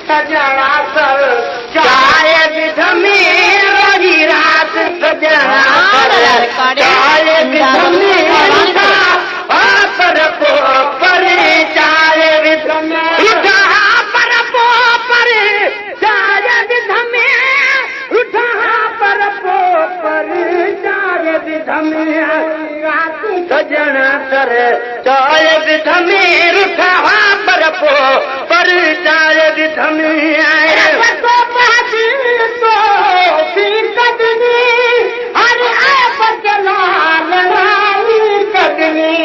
सजना सर चाय विध में रोजी रात सजना सर चाय विध में पर पर चाय विध में पर पर चाय विध में पर पर चाय विध में सजना सर चाय विध में रुठा पर पर चाय विध में आए तो कदनी हर आप चला लड़ाई कदनी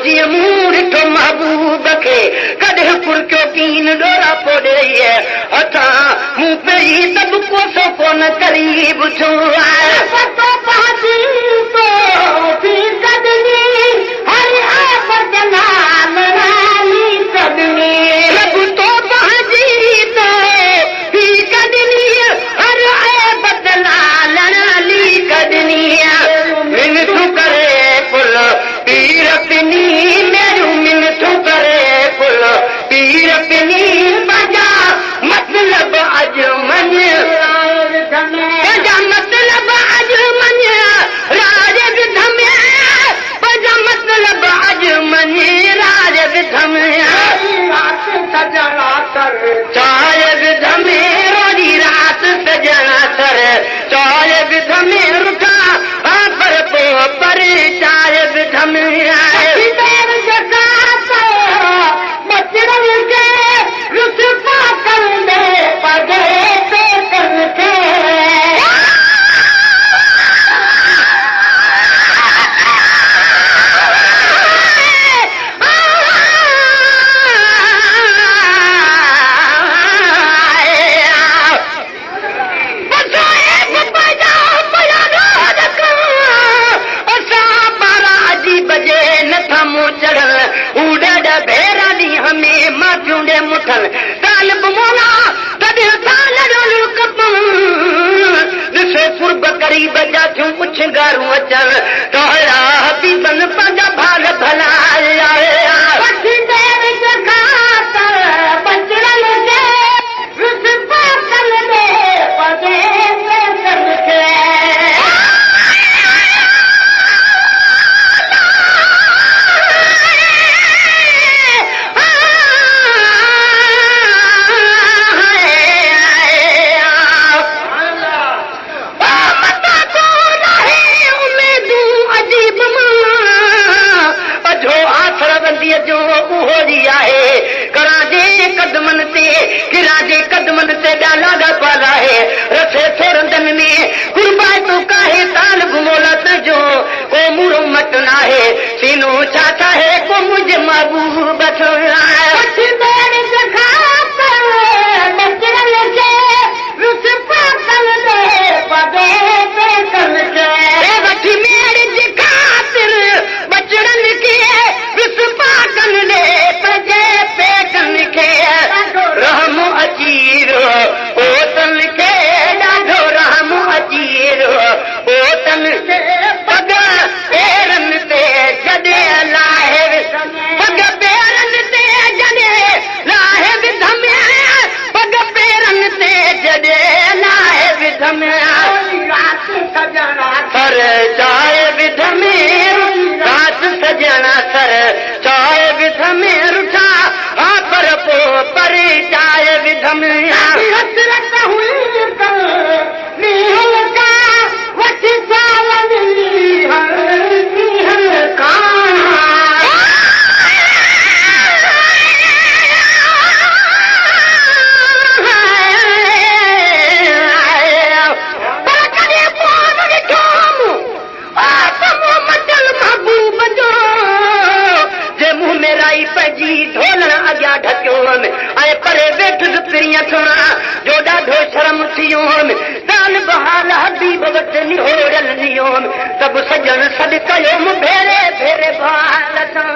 जीअं मूं ॾिठो महबूब खे कॾहिं पुरकियो कीन ॾोरा पोॾे हथां मूं पहिरीं सभु कोसो कोन करीब छो चाय विध में रोजी रात सजना सर चाय विध में रुठा पर पर चाय विध में आए बजा थियूं कुछ गारूं अचनि तोहरा हबीबन पंहिंजा भाल भलाया कदमन से डाला पाला है रसे थोरंदन में कुर्बाए तो काहे ताल घुमोला तजो को मुरो मटना है सीनो चाचा है को मुझे महबूब बचना है सर चाय विध में रात सजना सर चाय विध में रुठा पर पर चाय विध में परे वेठ पिरिया थोड़ा जो ॾाढो शर्म थियो ताल बहाल हबीब वटि निहोरल नियो सभु सजन सॾु कयो भेरे भेरे बाल सां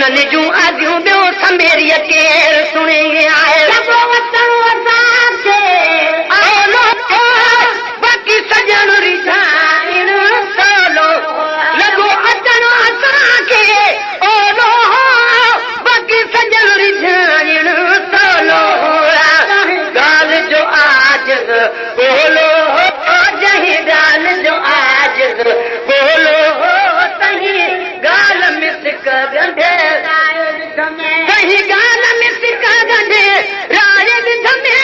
उन्हनि जूं आदियूं ॿियो समेरीअ केरु सुणे आहे बाक़ी सजण रिझाइण सोलो लॻो अचणो असांखे ओलो बाक़ी सजण रिझाइण सोलो ॻाल्हि जो आजिज़ बोलो जंहिं ॻाल्हि जो आजिज़ बोलो तही ॻाल्हि में सिक गंढे तही ॻाल्हि में सिक गंढे राज विध में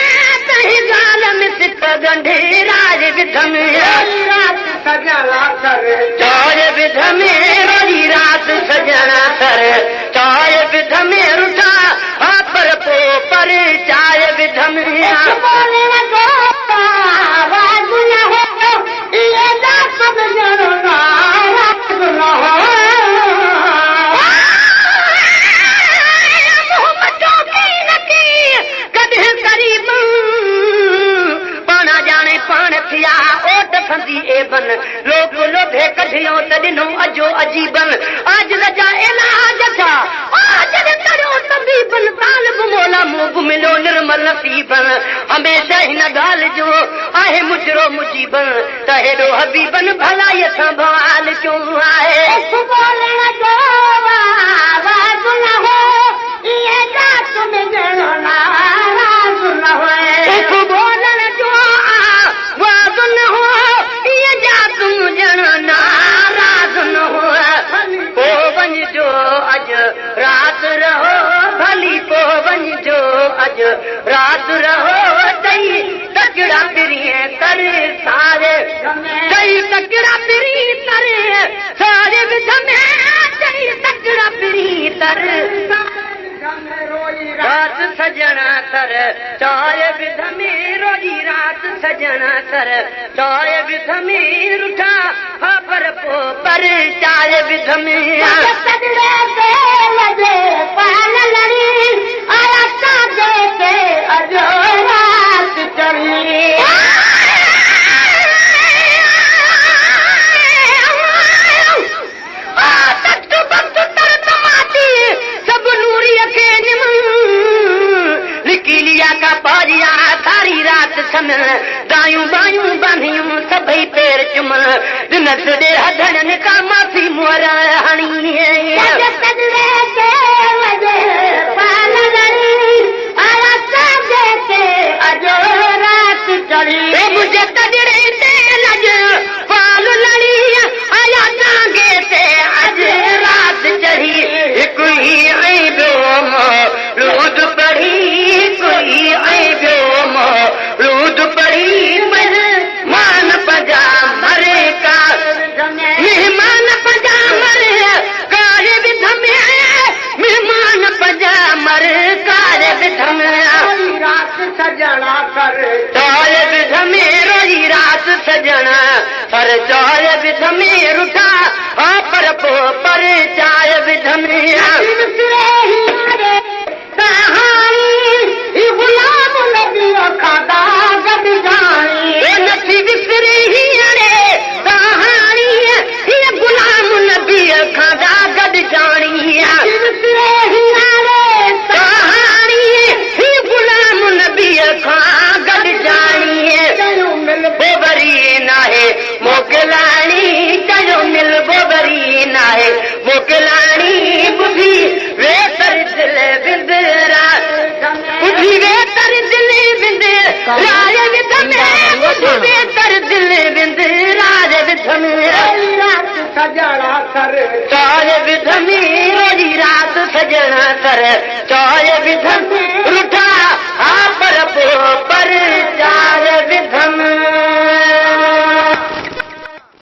तही ॻाल्हि में सिक गंढे राज विध में चार विध में वरी रात सजणा कर चार विध में रुठा हा पर पो पर चार विध में लोक लोभे कढियो त ॾिनो अजो अजीबन आज रजा इलाज था आज करियो तबीबन तालिब मोला मुब मिलो निर्मल नसीबन हमेशा हिन ॻाल्हि जो आहे मुजरो मुजीबन त हेॾो हबीबन भलाई सां बवाल क्यों आहे रात रहो भली को वञिजो अॼु रात रहो तई तकड़ा पिरी कर सारे तई तकड़ा पिरी कर सारे विध में तई तकड़ा पिरी कर रात सजना कर चार विध में रोजी रात सजना कर चार विध में रुठा हा पर पो पर चार विध में दायूं बायूं बांधियूं सभई पैर चुमन दिनस दे हथनि का माफ़ी मोर हणी अजो रात चढ़ी मुझे तजड़े ते लज पाल लड़ी आया टांगे ते अज रात चढ़ी हिकु ई ऐं ॿियो लूद पढ़ी कोई ऐं ॿियो लूद पढ़ी मेहमान पजा मरे का मेहमान पजा मरे कार विध में मेहमान पजा मरे कार विध में रात सजणा कर चार विध में रोई रात सजणा पर चार विध में रुठा हा पर पो पर चार विध में गुलाम नबी खादा गॾ जाणी नथी विसरे हीअरे कहाणी हीअ गुलाम नबी खादा गॾ जाणी कहाणी हीअ गुलाम नबी खां गॾ जाणी बोबरी नाहे मोकिलाणी कयो मिल बोबरी नाहे मोकिलाणी ॿुधी वेतर दिल बिंदरा ॿुधी वेतर दिल बिंद राज विध में ॿुधी वेतर दिल बिंद राज विध में रात सजणा कर चार विध में रोजी रात सजणा कर चार विध में